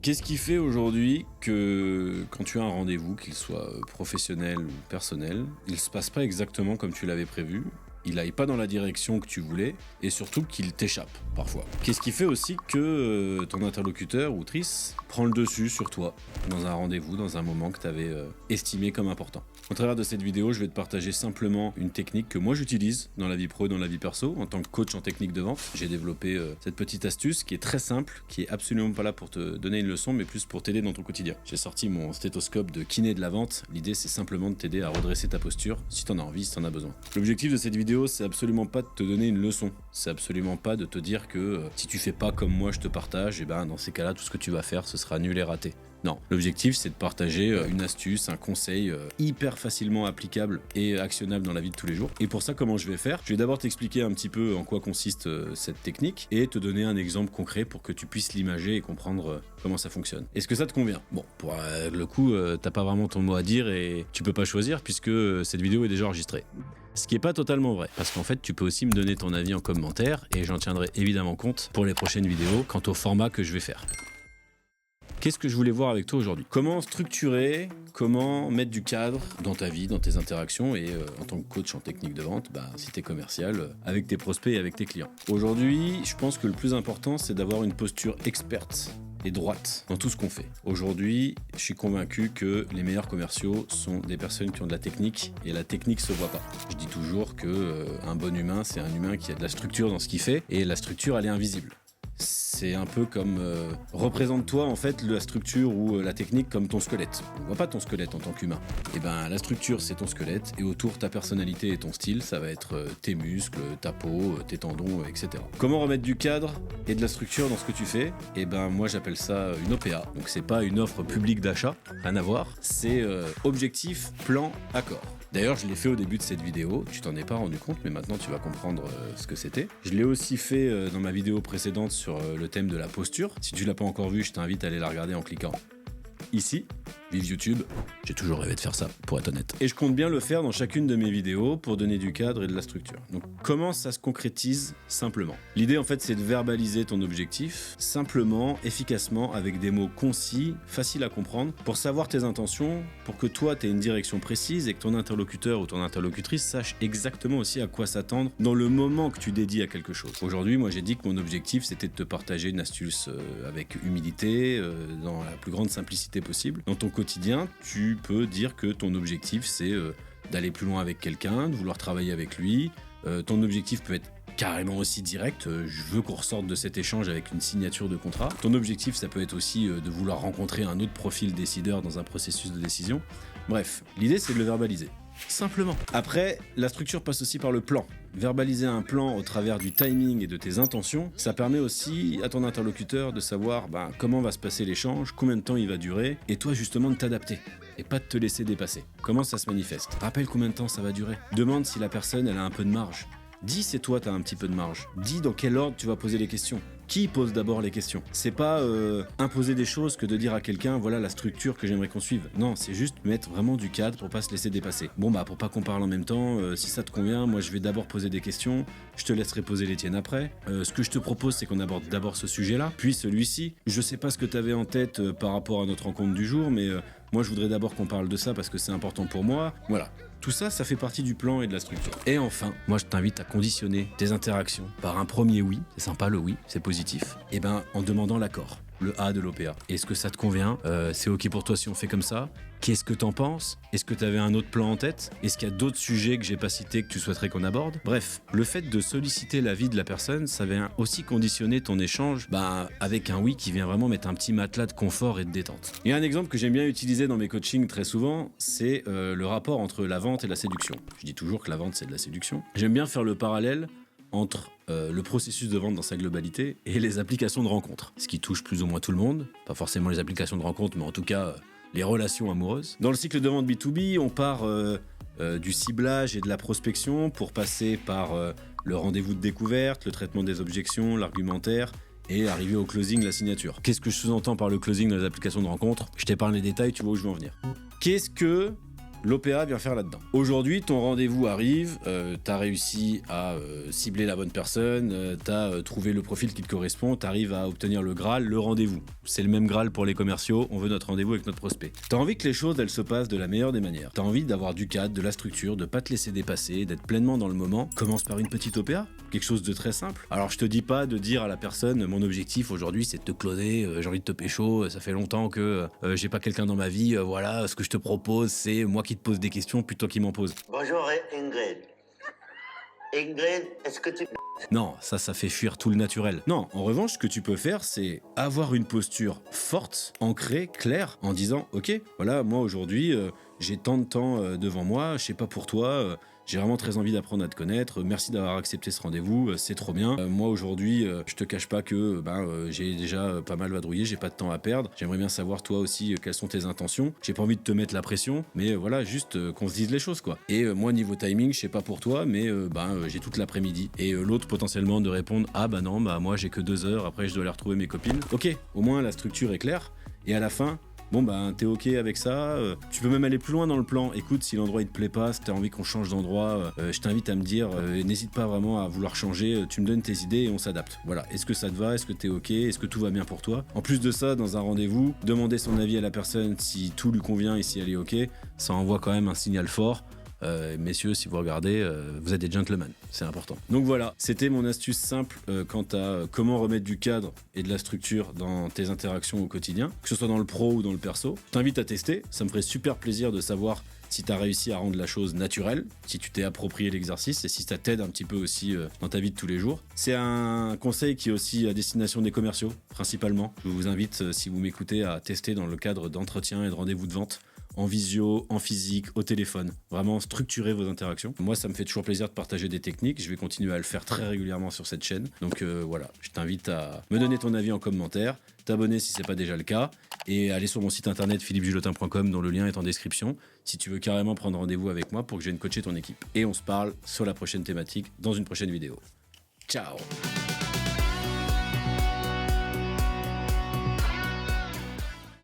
Qu'est-ce qui fait aujourd'hui que quand tu as un rendez-vous, qu'il soit professionnel ou personnel, il se passe pas exactement comme tu l'avais prévu, il aille pas dans la direction que tu voulais, et surtout qu'il t'échappe, parfois. Qu'est-ce qui fait aussi que ton interlocuteur ou autrice prend le dessus sur toi, dans un rendez-vous, dans un moment que tu avais estimé comme important. Au travers de cette vidéo, je vais te partager simplement une technique que moi j'utilise dans la vie pro et dans la vie perso. En tant que coach en technique de vente, j'ai développé cette petite astuce qui est très simple, qui est absolument pas là pour te donner une leçon, mais plus pour t'aider dans ton quotidien. J'ai sorti mon stéthoscope de kiné de la vente. L'idée, c'est simplement de t'aider à redresser ta posture, si t'en as envie, si t'en as besoin. L'objectif de cette vidéo, c'est absolument pas de te donner une leçon. C'est absolument pas de te dire que si tu fais pas comme moi je te partage, et ben dans ces cas-là, tout ce que tu vas faire, ce sera nul et raté. Non, l'objectif c'est de partager une astuce, un conseil hyper facilement applicable et actionnable dans la vie de tous les jours. Et pour ça, comment je vais faire ? Je vais d'abord t'expliquer un petit peu en quoi consiste cette technique et te donner un exemple concret pour que tu puisses l'imager et comprendre comment ça fonctionne. Est-ce que ça te convient ? Bon, pour le coup, t'as pas vraiment ton mot à dire et tu peux pas choisir puisque cette vidéo est déjà enregistrée. Ce qui est pas totalement vrai, parce qu'en fait, tu peux aussi me donner ton avis en commentaire et j'en tiendrai évidemment compte pour les prochaines vidéos quant au format que je vais faire. Qu'est-ce que je voulais voir avec toi aujourd'hui ? Comment structurer, comment mettre du cadre dans ta vie, dans tes interactions et en tant que coach en technique de vente, si t'es commercial, avec tes prospects et avec tes clients. Aujourd'hui, je pense que le plus important, c'est d'avoir une posture experte et droite dans tout ce qu'on fait. Aujourd'hui, je suis convaincu que les meilleurs commerciaux sont des personnes qui ont de la technique et la technique se voit pas. Je dis toujours que un bon humain, c'est un humain qui a de la structure dans ce qu'il fait et la structure, elle est invisible. C'est un peu comme représente-toi en fait la structure ou la technique comme ton squelette. On voit pas ton squelette en tant qu'humain. Et ben la structure c'est ton squelette et autour ta personnalité et ton style, ça va être tes muscles, ta peau, tes tendons, etc. Comment remettre du cadre et de la structure dans ce que tu fais ? Et ben moi j'appelle ça une OPA. Donc c'est pas une offre publique d'achat, rien à voir. C'est objectif, plan, accord. D'ailleurs, je l'ai fait au début de cette vidéo, tu t'en es pas rendu compte, mais maintenant tu vas comprendre ce que c'était. Je l'ai aussi fait dans ma vidéo précédente sur le thème de la posture. Si tu l'as pas encore vu, je t'invite à aller la regarder en cliquant ici. Vive YouTube, j'ai toujours rêvé de faire ça, pour être honnête. Et je compte bien le faire dans chacune de mes vidéos pour donner du cadre et de la structure. Donc comment ça se concrétise simplement ? L'idée en fait c'est de verbaliser ton objectif, simplement, efficacement, avec des mots concis, faciles à comprendre, pour savoir tes intentions, pour que toi tu aies une direction précise et que ton interlocuteur ou ton interlocutrice sache exactement aussi à quoi s'attendre dans le moment que tu dédies à quelque chose. Aujourd'hui, moi j'ai dit que mon objectif c'était de te partager une astuce avec humilité, dans la plus grande simplicité possible. Dans ton quotidien, tu peux dire que ton objectif c'est d'aller plus loin avec quelqu'un, de vouloir travailler avec lui. Ton objectif peut être carrément aussi direct, je veux qu'on ressorte de cet échange avec une signature de contrat. Ton objectif, ça peut être aussi de vouloir rencontrer un autre profil décideur dans un processus de décision. Bref, l'idée c'est de le verbaliser. Simplement. Après, la structure passe aussi par le plan. Verbaliser un plan au travers du timing et de tes intentions, ça permet aussi à ton interlocuteur de savoir comment va se passer l'échange, combien de temps il va durer, et toi justement de t'adapter, et pas de te laisser dépasser. Comment ça se manifeste ? Rappelle combien de temps ça va durer. Demande si la personne elle a un peu de marge. Dis c'est toi t'as un petit peu de marge. Dis dans quel ordre tu vas poser les questions. Qui pose d'abord les questions ? C'est pas imposer des choses que de dire à quelqu'un voilà la structure que j'aimerais qu'on suive. Non, c'est juste mettre vraiment du cadre pour pas se laisser dépasser. Bon pour pas qu'on parle en même temps, si ça te convient, moi je vais d'abord poser des questions, je te laisserai poser les tiennes après. Ce que je te propose c'est qu'on aborde d'abord ce sujet-là, puis celui-ci. Je sais pas ce que t'avais en tête par rapport à notre rencontre du jour, mais moi je voudrais d'abord qu'on parle de ça parce que c'est important pour moi. Voilà. Tout ça, ça fait partie du plan et de la structure. Et enfin, moi je t'invite à conditionner tes interactions par un premier oui, c'est sympa le oui, c'est positif, et en demandant l'accord, le A de l'OPA. Est-ce que ça te convient ? C'est ok pour toi si on fait comme ça ? Qu'est-ce que t'en penses ? Est-ce que t'avais un autre plan en tête ? Est-ce qu'il y a d'autres sujets que j'ai pas cités que tu souhaiterais qu'on aborde ? Bref, le fait de solliciter l'avis de la personne, ça vient aussi conditionner ton échange avec un oui qui vient vraiment mettre un petit matelas de confort et de détente. Il y a un exemple que j'aime bien utiliser dans mes coachings très souvent, c'est le rapport entre la vente et la séduction. Je dis toujours que la vente c'est de la séduction. J'aime bien faire le parallèle entre le processus de vente dans sa globalité et les applications de rencontre. Ce qui touche plus ou moins tout le monde, pas forcément les applications de rencontre, mais en tout cas les relations amoureuses. Dans le cycle de vente B2B, on part du ciblage et de la prospection pour passer par le rendez-vous de découverte, le traitement des objections, l'argumentaire et arriver au closing, la signature. Qu'est-ce que je sous-entends par le closing dans les applications de rencontre ? Je t'épargne les détails, tu vois où je veux en venir. Qu'est-ce que l'OPA vient faire là-dedans. Aujourd'hui, ton rendez-vous arrive, t'as réussi à cibler la bonne personne, t'as trouvé le profil qui te correspond, t'arrives à obtenir le Graal, le rendez-vous. C'est le même Graal pour les commerciaux, on veut notre rendez-vous avec notre prospect. T'as envie que les choses, elles se passent de la meilleure des manières. T'as envie d'avoir du cadre, de la structure, de pas te laisser dépasser, d'être pleinement dans le moment. Commence par une petite OPA, quelque chose de très simple. Alors je te dis pas de dire à la personne, mon objectif aujourd'hui c'est de te closer, j'ai envie de te pécho, ça fait longtemps que j'ai pas quelqu'un dans ma vie, voilà, ce que je te propose c'est moi qui te pose des questions plutôt qu'il m'en pose. Bonjour Ingrid. Ingrid, est-ce que tu... Non, ça fait fuir tout le naturel. Non, en revanche, ce que tu peux faire, c'est avoir une posture forte, ancrée, claire, en disant « Ok, voilà, moi aujourd'hui, j'ai tant de temps devant moi, je sais pas pour toi, j'ai vraiment très envie d'apprendre à te connaître, merci d'avoir accepté ce rendez-vous, c'est trop bien. Moi aujourd'hui, je te cache pas que j'ai déjà pas mal vadrouillé, j'ai pas de temps à perdre, j'aimerais bien savoir toi aussi quelles sont tes intentions, j'ai pas envie de te mettre la pression, mais voilà, juste qu'on se dise les choses quoi. Et moi niveau timing, je sais pas pour toi, mais j'ai toute l'après-midi. Et l'autre potentiellement de répondre « Ah bah non, moi j'ai que 2 heures, après je dois aller retrouver mes copines. » Ok, au moins la structure est claire, et à la fin, bon t'es ok avec ça, tu peux même aller plus loin dans le plan. Écoute, si l'endroit il te plaît pas, si t'as envie qu'on change d'endroit, je t'invite à me dire, n'hésite pas vraiment à vouloir changer, tu me donnes tes idées et on s'adapte. Voilà, est-ce que ça te va, est-ce que t'es ok, est-ce que tout va bien pour toi? En plus de ça, dans un rendez-vous, demander son avis à la personne si tout lui convient et si elle est ok, ça envoie quand même un signal fort. Messieurs, si vous regardez, vous êtes des gentlemen, c'est important. Donc voilà, c'était mon astuce simple quant à comment remettre du cadre et de la structure dans tes interactions au quotidien, que ce soit dans le pro ou dans le perso. Je t'invite à tester, ça me ferait super plaisir de savoir si tu as réussi à rendre la chose naturelle, si tu t'es approprié l'exercice et si ça t'aide un petit peu aussi dans ta vie de tous les jours. C'est un conseil qui est aussi à destination des commerciaux, principalement. Je vous invite, si vous m'écoutez, à tester dans le cadre d'entretien et de rendez-vous de vente, en visio, en physique, au téléphone. Vraiment structurer vos interactions. Moi, ça me fait toujours plaisir de partager des techniques. Je vais continuer à le faire très régulièrement sur cette chaîne. Donc voilà, je t'invite à me donner ton avis en commentaire, t'abonner si c'est pas déjà le cas, et aller sur mon site internet philippejulotin.com dont le lien est en description si tu veux carrément prendre rendez-vous avec moi pour que je vienne coacher ton équipe. Et on se parle sur la prochaine thématique dans une prochaine vidéo. Ciao!